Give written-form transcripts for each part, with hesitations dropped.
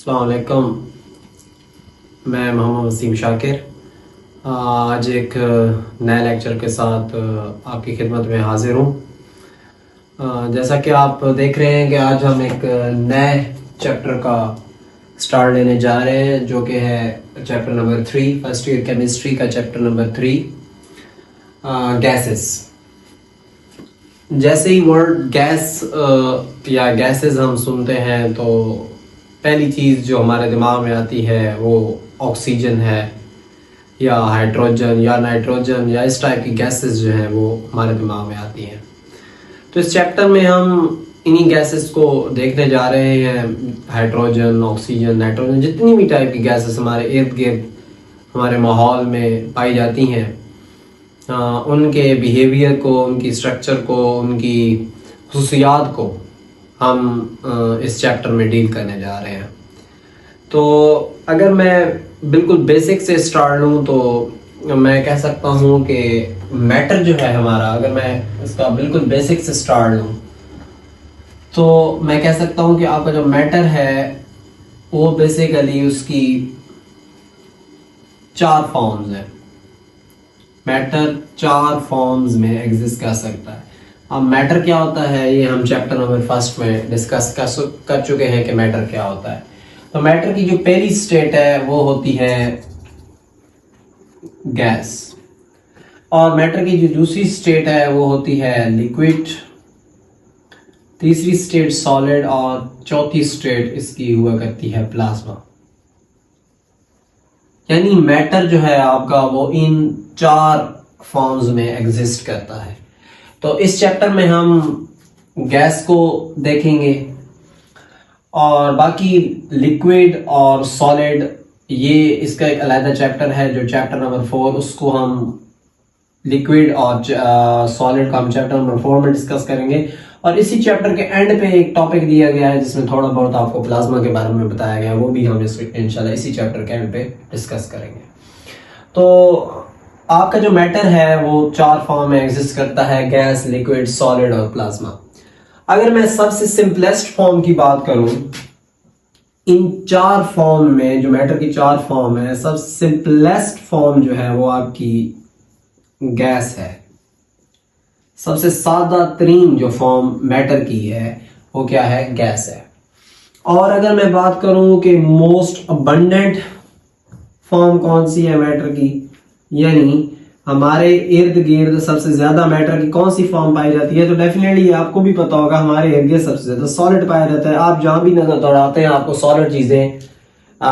अस्सलाम वालेकुम। मैं मोहम्मद वसीम शाकिर आज एक नए लेक्चर के साथ आपकी खिदमत में हाजिर हूँ। जैसा कि आप देख रहे हैं कि आज हम एक नए चैप्टर का स्टार्ट लेने जा रहे हैं, जो कि है chapter number 3, first year chemistry का चैप्टर नंबर 3, गैसेस। जैसे ही वर्ड गैस या गैसेस हम सुनते हैं तो पहली चीज़ जो हमारे दिमाग में आती है वो ऑक्सीजन है, या हाइड्रोजन या नाइट्रोजन या इस टाइप की गैसेस जो हैं वो हमारे दिमाग में आती हैं। तो इस चैप्टर में हम इन्हीं गैसेस को देखने जा रहे हैं। हाइड्रोजन, ऑक्सीजन, नाइट्रोजन, जितनी भी टाइप की गैसेस हमारे इर्द गिर्द हमारे माहौल में पाई जाती हैं, उनके बिहेवियर को, उनकी स्ट्रक्चर को, उनकी खुसूसियात को हम इस चैप्टर में डील करने जा रहे हैं। तो अगर मैं बिल्कुल बेसिक से स्टार्ट लूँ तो मैं कह सकता हूँ कि मैटर जो है हमारा, अगर मैं इसका बिल्कुल बेसिक से स्टार्ट लूँ तो मैं कह सकता हूँ कि आपका जो मैटर है वो बेसिकली उसकी 4 फॉर्म्स हैं। मैटर 4 फॉर्म्स में एग्जिस्ट कर सकता है। अब मैटर क्या होता है ये हम चैप्टर नंबर 1 में डिस्कस कर चुके हैं कि मैटर क्या होता है। तो मैटर की जो पहली स्टेट है वो होती है गैस, और मैटर की जो दूसरी स्टेट है वो होती है लिक्विड, तीसरी स्टेट सॉलिड, और चौथी स्टेट इसकी हुआ करती है प्लाज्मा। यानी मैटर जो है आपका वो इन 4 फॉर्म्स में एग्जिस्ट करता है। तो इस चैप्टर में हम गैस को देखेंगे, और बाकी लिक्विड और सॉलिड ये इसका एक अलग चैप्टर है जो चैप्टर नंबर 4, उसको हम लिक्विड और सॉलिड का हम चैप्टर नंबर 4 में डिस्कस करेंगे। और इसी चैप्टर के एंड पे एक टॉपिक दिया गया है जिसमें थोड़ा बहुत आपको प्लाज्मा के बारे में बताया गया है, वो भी हम इंशाल्लाह इसी चैप्टर के एंड पे डिस्कस करेंगे। तो आपका जो मैटर है वो 4 फॉर्म में एग्जिस्ट करता है, गैस, लिक्विड, सॉलिड और प्लाज्मा। अगर मैं सबसे सिंपलेस्ट फॉर्म की बात करूं, इन 4 फॉर्म में जो मैटर की 4 फॉर्म है, सबसे सिंपलेस्ट फॉर्म जो है वो आपकी गैस है। सबसे सादा तरीन जो फॉर्म मैटर की है वो क्या है? गैस है। और अगर मैं बात करूं कि मोस्ट अबंडेंट फॉर्म कौन सी है मैटर की, यानी हमारे इर्द गिर्द सबसे ज्यादा मैटर की कौन सी फॉर्म पाई जाती है, तो डेफिनेटली आपको भी पता होगा हमारे इर्द गिर्द सबसे ज्यादा सॉलिड पाया जाता है। आप जहां भी नजर दौड़ाते हैं आपको सॉलिड चीजें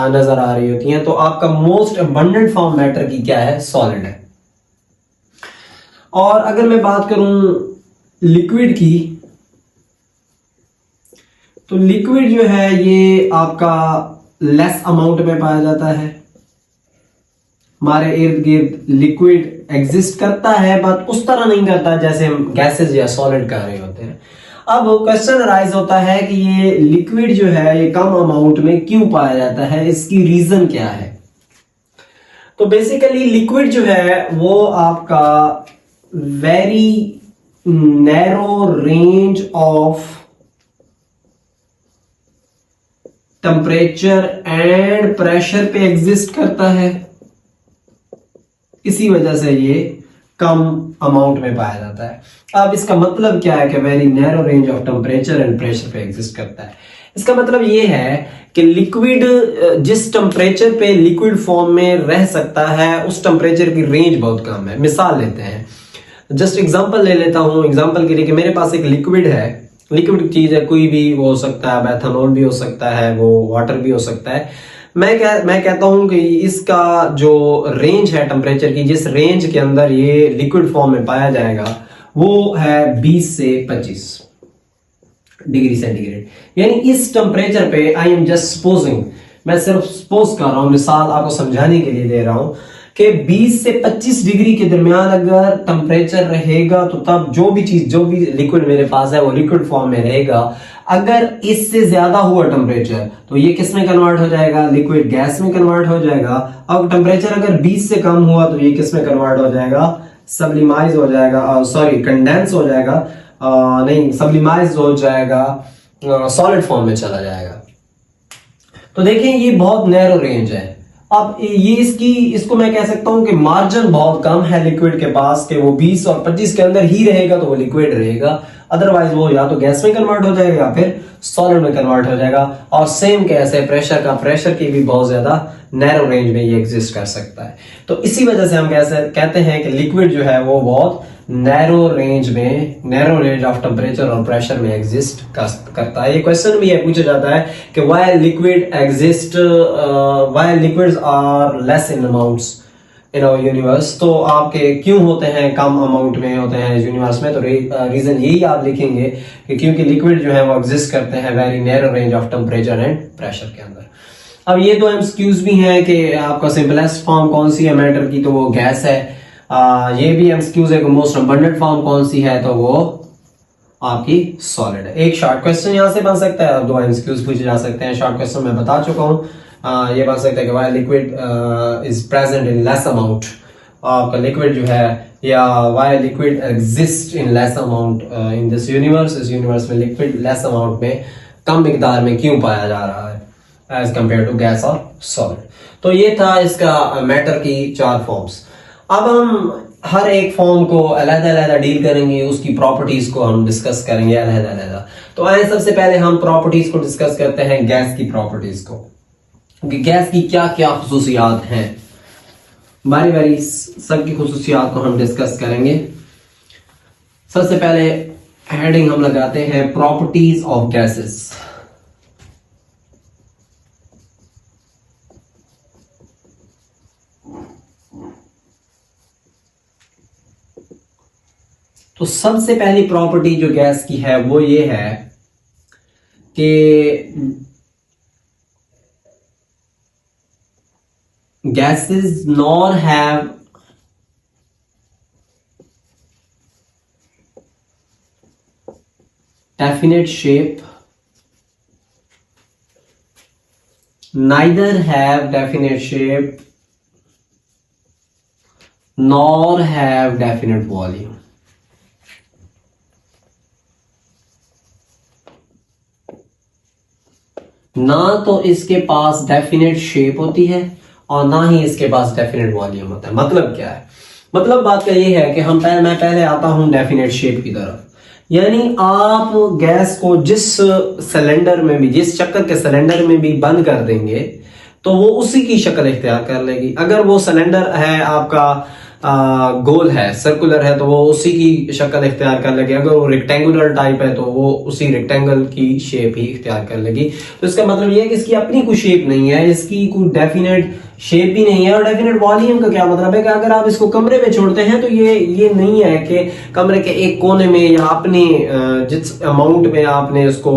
नजर आ रही होती हैं। तो आपका मोस्ट अबंडेंट फॉर्म मैटर की क्या है? सॉलिड है। और अगर मैं बात करूं लिक्विड की, तो लिक्विड जो है ये आपका लेस अमाउंट में पाया जाता है। हमारे इर्द गिर्द लिक्विड एग्जिस्ट करता है, बट उस तरह नहीं करता जैसे हम गैसेस या सॉलिड कर रहे होते हैं। अब क्वेश्चन राइज होता है कि ये लिक्विड जो है ये कम अमाउंट में क्यों पाया जाता है, इसकी रीजन क्या है? तो बेसिकली लिक्विड जो है वो आपका very narrow range of temperature and pressure पे एग्जिस्ट करता है, इसी वजह से ये कम अमाउंट में पाया जाता है। अब इसका मतलब क्या है कि very narrow range of temperature and pressure पे एग्जिस्ट करता है? इसका मतलब ये है कि लिक्विड जिस टेम्परेचर पे लिक्विड फॉर्म में रह सकता है उस टेम्परेचर की रेंज बहुत कम है। मिसाल लेते हैं, जस्ट एग्जांपल ले लेता हूं एग्जांपल के लिए कि मेरे पास एक लिक्विड है, लिक्विड चीज है, कोई भी वो हो सकता है, एथेनॉल भी हो सकता है, वो वाटर भी हो सकता है। मैं कहता हूं कि इसका जो रेंज है टेम्परेचर की, जिस रेंज के अंदर ये लिक्विड फॉर्म में पाया जाएगा वो है 20 से 25 डिग्री सेंटीग्रेड। यानी इस टेम्परेचर पे आई एम जस्ट सपोजिंग, मैं सिर्फ सपोज कर रहा हूं, मिसाल आपको समझाने के लिए दे रहा हूं कि 20 से 25 डिग्री के दरमियान अगर टेम्परेचर रहेगा तो तब जो भी लिक्विड मेरे पास है वो लिक्विड फॉर्म में रहेगा। अगर इससे ज्यादा हुआ टेम्परेचर तो ये किस में कन्वर्ट हो जाएगा? लिक्विड गैस में कन्वर्ट हो जाएगा। अब टेम्परेचर अगर 20 से कम हुआ तो ये किस में कन्वर्ट हो जाएगा? सब्लिमाइज हो जाएगा, सॉरी कंडेंस हो जाएगा, नहीं सब्लिमाइज हो जाएगा, सॉलिड फॉर्म में चला जाएगा। तो देखें ये बहुत नैरो रेंज है। अब ये इसको मैं कह सकता हूं कि मार्जिन बहुत कम है लिक्विड के पास, कि वो 20 और 25 के अंदर ही रहेगा तो वो लिक्विड रहेगा, अदरवाइज वो या तो गैस में कन्वर्ट हो जाएगा या फिर सॉलिड में कन्वर्ट हो जाएगा। और सेम कैसे प्रेशर की भी बहुत ज्यादा नैरो रेंज में ये एग्जिस्ट कर सकता है। तो इसी वजह से हम कैसे कहते हैं कि लिक्विड जो है वो बहुत नैरो रेंज ऑफ टेम्परेचर और प्रेशर में एग्जिस्ट करता है। ये क्वेश्चन भी है, पूछा जाता है कि why liquids are less in amounts in our universe. तो आपके क्यों होते हैं, कम अमाउंट में होते हैं यूनिवर्स में, तो रीजन यही आप लिखेंगे कि क्योंकि लिक्विड जो है वो एग्जिस्ट करते हैं very narrow range of temperature and pressure के अंदर। अब ये दो एमसीक्यूज भी हैं कि आपका सिंपलेस्ट फॉर्म कौन सी है मैटर की, तो वो गैस है। ये भी एमसीक्यूज है कि मोस्ट अबंडेंट फॉर्म कौन सी है, तो वो आपकी सॉलिड है। एक शॉर्ट क्वेश्चन यहां से बन सकता है और दो एमसीक्यूज पूछे जा सकते हैं। शॉर्ट क्वेश्चन मैं बता चुका हूं, ये बन सकता है कि why liquid is present in less amount, आपका लिक्विड जो है, या why liquid exist in less amount in this universe, इस यूनिवर्स में लिक्विड लेस अमाउंट में, कम मिकदार में क्यों पाया जा रहा है एज कंपेयर टू गैस और सॉलिड। तो ये था इसका मैटर की 4 फॉर्म्स। अब हम हर एक फॉर्म को अलग-अलग डील करेंगे, उसकी प्रॉपर्टीज को हम डिस्कस करेंगे अलग-अलग। तो आइए सबसे पहले हम प्रॉपर्टीज को डिस्कस करते हैं, गैस की प्रॉपर्टीज को, कि गैस की क्या क्या खुसूसियात हैं। बारी बारी सबकी खुसूसियात को हम डिस्कस करेंगे। सबसे पहले हेडिंग हम लगाते हैं प्रॉपर्टीज ऑफ गैसेस। तो सबसे पहली प्रॉपर्टी जो गैस की है वो ये है कि gases nor have definite shape, neither have definite shape nor have definite volume। ना तो इसके पास डेफिनेट शेप होती है और ना ही इसके पास डेफिनेट वॉल्यूम होता है। मतलब क्या है, मतलब बात का ये है कि मैं पहले आता हूं डेफिनेट शेप की तरफ। यानी आप गैस को जिस सिलेंडर में भी, जिस चक्कर के सिलेंडर में भी बंद कर देंगे तो वो उसी की शक्ल इख्तियार कर लेगी। अगर वो सिलेंडर है आपका गोल है, सर्कुलर है, तो वो उसी की शक्ल इख्तियार कर लेगी। अगर वो रेक्टेंगुलर टाइप है तो वो उसी रेक्टेंगल की शेप ही इख्तियार कर लेगी। तो इसका मतलब ये है कि इसकी अपनी कोई शेप नहीं है, इसकी कोई डेफिनेट शेप भी नहीं है। और डेफिनेट वॉल्यूम का क्या मतलब है कि अगर आप इसको कमरे में छोड़ते हैं तो ये नहीं है कि कमरे के एक कोने में या अपने जिस अमाउंट में आपने उसको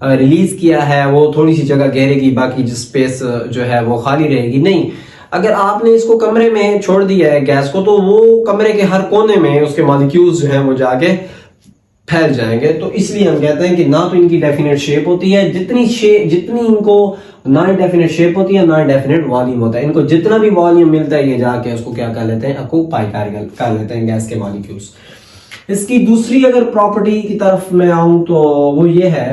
रिलीज किया है वो थोड़ी सी जगह घेरेगी, बाकी जो स्पेस जो है वो खाली रहेगी। नहीं, अगर आपने इसको कमरे में छोड़ दिया है गैस को, तो वो कमरे के हर कोने में उसके मॉलिक्यूल्स जो हैं वो जाके फैल जाएंगे। तो इसलिए हम कहते हैं कि ना तो इनकी डेफिनेट शेप होती है, जितनी इनको ना ही डेफिनेट शेप होती है ना ही डेफिनेट वॉल्यूम होता है। इनको जितना भी वॉल्यूम मिलता है ये जाके उसको क्या कर लेते हैं, ऑक्यूपाई कर लेते हैं गैस के मॉलिक्यूल्स। इसकी दूसरी अगर प्रॉपर्टी की तरफ मैं आऊं तो वो ये है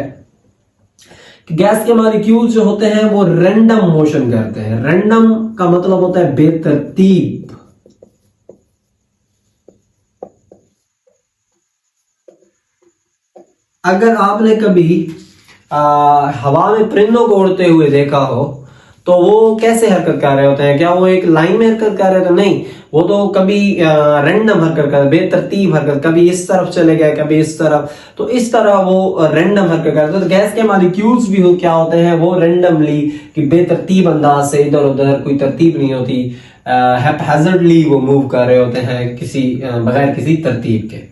कि गैस के मॉलिक्यूल्स जो होते हैं वो रैंडम मोशन करते हैं। रैंडम का मतलब होता है बेतरतीब। अगर आपने कभी हवा में परिंदों को उड़ते हुए देखा हो तो वो कैसे हरकत कर रहे होते हैं? क्या वो एक लाइन में हरकत कर रहे होते हैं? नहीं, वो तो कभी रैंडम हरकत कर, बेतरतीब हरकत, कभी इस तरफ चले गए कभी इस तरफ, तो इस तरर वो रैंडम हरकत करते हैं। तो गैस के मॉलिक्यूल्स भी क्या होते हैं, वो रैंडमली कि बेतरतीब अंदाज से इधर उधर, कोई तरतीब नहीं होती, हैप्पैज़र्डली वो मूव कर रहे होते हैं किसी बगैर किसी तरतीब के।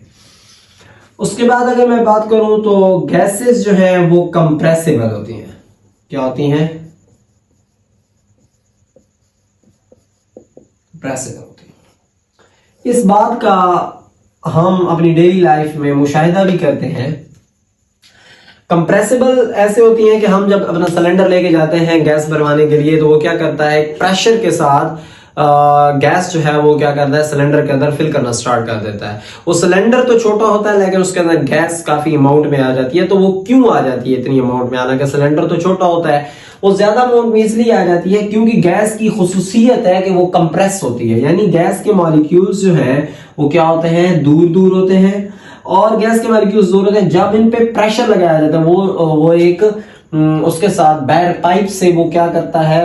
उसके बाद अगर मैं बात करूं तो गैसेस जो हैं वो कंप्रेसिबल होती हैं। क्या होती हैं? कंप्रेसिबल होती हैं। इस बात का हम अपनी डेली लाइफ में मुशाहिदा भी करते हैं। कंप्रेसिबल ऐसे होती हैं कि हम जब अपना सिलेंडर लेके जाते हैं गैस भरवाने के लिए, तो वो क्या करता है, प्रेशर के साथ गैस जो है वो क्या करता है, सिलेंडर के अंदर फिल करना स्टार्ट कर देता है। वो सिलेंडर तो छोटा होता है लेकिन उसके अंदर गैस काफी अमाउंट में आ जाती है। तो वो क्यों आ जाती है इतनी अमाउंट में? हालांकि सिलेंडर तो छोटा होता है, वो ज्यादा अमाउंट में इसलिए आ जाती है क्योंकि गैस की खुसूसियत है कि वो कंप्रेस होती है। यानी गैस के मॉलिक्यूल्स जो है वो क्या होते हैं, दूर दूर होते हैं। और गैस के मॉलिक्यूल्स दूर होते हैं, जब इन पे प्रेशर लगाया जाता है वो एक उसके साथ बैर पाइप से वो क्या करता है,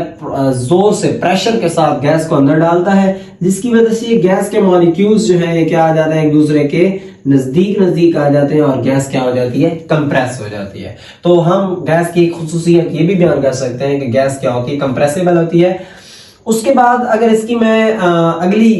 जोर से प्रेशर के साथ गैस को अंदर डालता है, जिसकी वजह से ये गैस के मॉलिक्यूल्स जो है ये क्या आ जाते हैं, एक दूसरे के नजदीक नजदीक आ जाते हैं और गैस क्या हो जाती है, कंप्रेस हो जाती है। तो हम गैस की खुसूसियत ये भी बयान कर सकते हैं कि गैस क्या होती है, कंप्रेसिबल होती है। उसके बाद अगर इसकी मैं अगली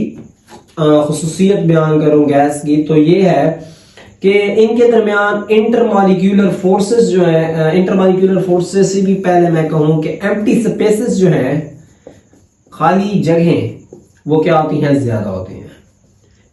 खुसूसियत बयान करूं गैस की, तो ये है कि इनके दरमियान इंटरमॉलिक्यूलर फोर्सेस जो है, इंटरमॉलिक्यूलर फोर्सेस से भी पहले मैं कहूं कि एम्प्टी स्पेसेस जो है, खाली जगहें, वो क्या होती हैं, ज्यादा होती हैं।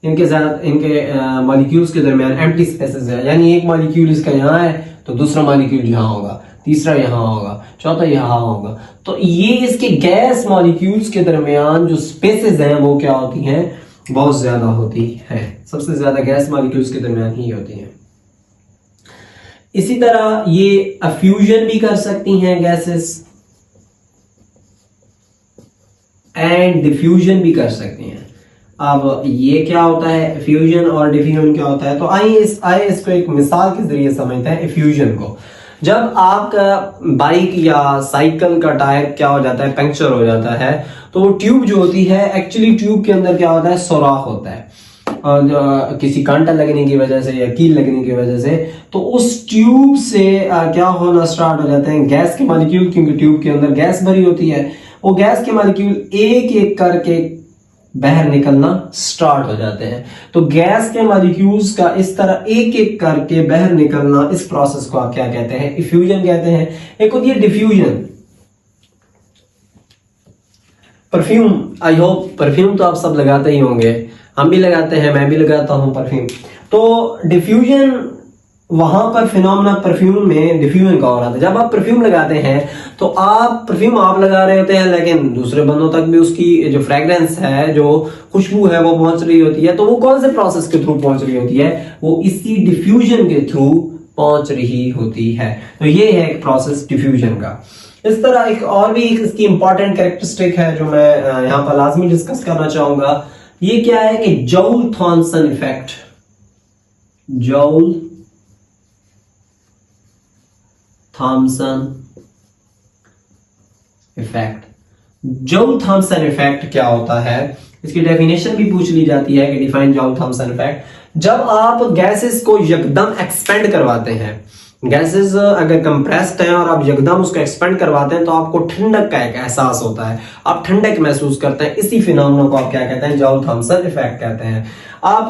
इनके मॉलिक्यूल्स के दरमियान एम्प्टी स्पेसेस है, यानी एक मॉलिक्यूल इसका यहाँ है तो दूसरा मॉलिक्यूल यहाँ होगा, तीसरा यहाँ होगा, चौथा यहाँ होगा। तो ये इसके गैस मॉलिक्यूल्स के दरमियान जो स्पेसेस हैं वो क्या होती हैं, बहुत ज्यादा होती है। सबसे ज्यादा गैस मॉलिक्यूल्स के दरमियान ही होती हैं। इसी तरह ये फ्यूजन भी कर सकती हैं गैसेस एंड डिफ्यूजन भी कर सकती हैं। अब ये क्या होता है, फ्यूजन और डिफ्यूजन क्या होता है, तो आइए इसको एक मिसाल के जरिए समझते हैं। फ्यूजन को, जब आपका बाइक या साइकिल का टायर क्या हो जाता है, पंक्चर हो जाता है, तो वो ट्यूब जो होती है, एक्चुअली ट्यूब के अंदर क्या होता है, सुराख होता है, और किसी कांटा लगने की वजह से या कील लगने की वजह से, तो उस ट्यूब से क्या होना स्टार्ट हो जाते हैं, गैस के मॉलिक्यूल, क्योंकि ट्यूब के अंदर गैस भरी होती है, वो गैस के मॉलिक्यूल एक एक करके बाहर निकलना स्टार्ट हो जाते हैं। तो गैस के मॉलिक्यूल्स का इस तरह एक एक करके बाहर निकलना, इस प्रोसेस को आप क्या कहते हैं, इफ्यूजन कहते हैं। एक होती है diffusion. Perfume, I hope perfume तो आप सब लगाते ही होंगे, हम भी लगाते हैं, मैं भी लगाता हूं परफ्यूम। तो डिफ्यूजन वहां पर फिनोमेना परफ्यूम में डिफ्यूजन का हो रहा था। जब आप परफ्यूम लगाते हैं तो आप परफ्यूम आप लगा रहे होते हैं, लेकिन दूसरे बंदों तक भी उसकी जो फ्रेग्रेंस है, जो खुशबू है, वो पहुंच रही होती है। तो वो कौन से प्रोसेस के थ्रू पहुंच रही होती है, वो इसी डिफ्यूजन के थ्रू पहुंच रही होती है। तो ये है एक प्रोसेस डिफ्यूजन का। इस तरह एक और भी इसकी इंपॉर्टेंट कैरेक्टरिस्टिक है जो मैं यहां पर लाजमी डिस्कस करना चाहूंगा। ये क्या है कि Joule Thomson effect. Joule Thomson effect. Joule Thomson effect क्या होता है, इसकी डेफिनेशन भी पूछ ली जाती है कि डिफाइन जॉल थॉमसन इफेक्ट। जब आप गैसेस को यकदम एक्सपेंड करवाते हैं, गैसेस अगर कंप्रेस्ड हैं और आप यकदम उसको एक्सपेंड करवाते हैं, तो आपको ठंडक का एक एहसास होता है, आप ठंडक महसूस करते हैं। इसी फिनोमेना को आप क्या कहते हैं, जॉल थॉमसन इफेक्ट कहते हैं। आप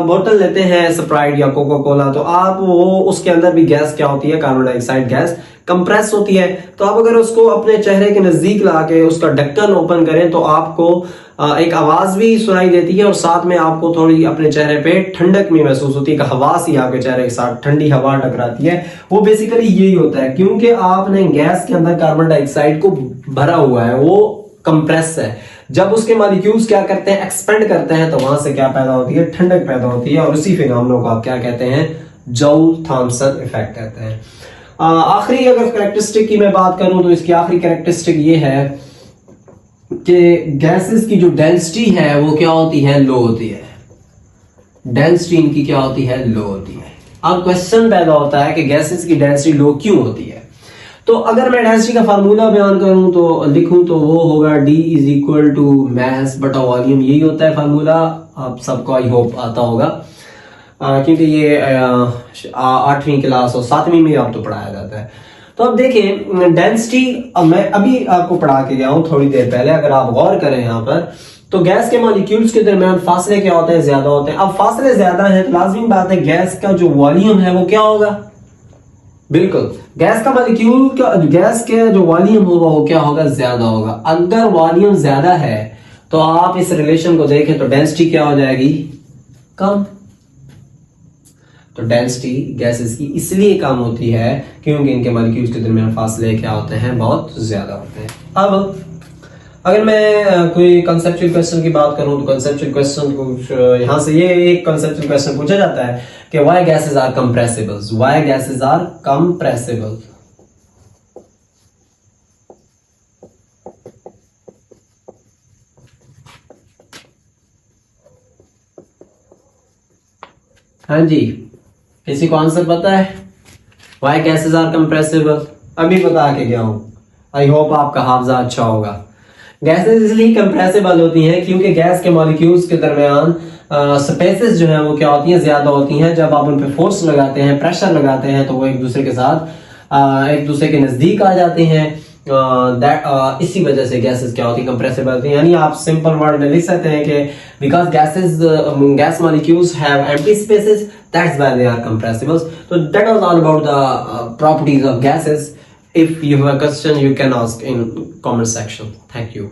बोतल लेते हैं स्प्राइट या कोका कोला, तो आप वो उसके अंदर भी गैस क्या होती है, कार्बन डाइऑक्साइड गैस कंप्रेस होती है। तो आप अगर उसको अपने चेहरे के नजदीक लाके उसका ढक्कन ओपन करें तो आपको एक आवाज भी सुनाई देती है और साथ में आपको थोड़ी अपने चेहरे पे ठंडक भी महसूस होती है, हवा सी आपके चेहरे के साथ ठंडी हवा टकराती है। वो बेसिकली यही होता है, क्योंकि आपने गैस के अंदर कार्बन डाइऑक्साइड को भरा हुआ है, वो कंप्रेस है। जब उसके मॉलिक्यूल्स क्या करते हैं, एक्सपेंड करते हैं, तो वहां से क्या पैदा होती है, ठंडक पैदा होती है। और उसी फिनोमेना को आप क्या कहते हैं, जॉल थॉमसन इफेक्ट कहते हैं। आखिरी अगर कैरेक्टरिस्टिक की मैं बात करूं तो इसकी आखिरी कैरेक्टरिस्टिक ये है कि गैसेस की जो डेंसिटी है वो क्या होती है, लो होती है। डेंसिटी इनकी क्या होती है, लो होती है। अब क्वेश्चन पैदा होता है कि गैसेस की डेंसिटी लो क्यों होती है। तो अगर मैं डेंसिटी का फार्मूला बयान करूं तो लिखूं तो वो होगा D is equal to mass बटा वॉल्यूम। यही होता है फार्मूला, आप सबको आई होप आता होगा, क्योंकि ये 8वीं क्लास और 7वीं में आप तो पढ़ाया जाता है। तो अब देखिए डेंसिटी, अब मैं अभी आपको पढ़ा के गया हूं थोड़ी देर पहले, अगर आप गौर करें यहाँ पर, तो गैस के मॉलिक्यूल्स के दरमियान फासले क्या होते हैं, ज्यादा होते हैं। अब फासले ज्यादा हैं तो लाजमी बात है गैस का जो वॉल्यूम है वो क्या होगा, बिल्कुल गैस का मॉलिक्यूल का, गैस के जो वॉल्यूम होगा वो क्या होगा, ज्यादा होगा। अगर वॉल्यूम ज्यादा है तो आप इस रिलेशन को देखें तो डेंसिटी क्या हो जाएगी, कम। तो डेंसिटी गैसेस की इसलिए कम होती है क्योंकि इनके मॉलिक्यूल्स के दरमियान फासले क्या होते हैं, बहुत ज्यादा होते हैं। अब अगर मैं कोई कंसेप्चुअल क्वेश्चन की बात करूं तो कंसेप्चुअल क्वेश्चन कुछ यहां से ये एक कंसेप्चुअल क्वेश्चन पूछा जाता है कि why gases are compressible, why gases are compressible. हाँ जी, किसी को आंसर पता है व्हाई गैसेस आर कंप्रेसिबल? अभी बता के गया हूं। आई होप आपका हाफजा अच्छा होगा। गैसेस इसलिए कंप्रेसिबल होती हैं क्योंकि गैस के मॉलिक्यूल्स के दरमियान स्पेसेस जो है वो क्या होती हैं, ज्यादा होती हैं। जब आप उन पे फोर्स लगाते हैं, प्रेशर लगाते हैं, तो वो एक दूसरे के साथ एक दूसरे के नजदीक आ जाते हैं। इसी वजह से गैसेस क्या होती है, कंप्रेसिबल होती हैं। यानी आप सिंपल वर्ड में लिख सकते हैं कि because gas molecules have empty spaces, that's why they are compressible. तो that was all about the properties of gases. If you have a question, you can ask in comment section. Thank you.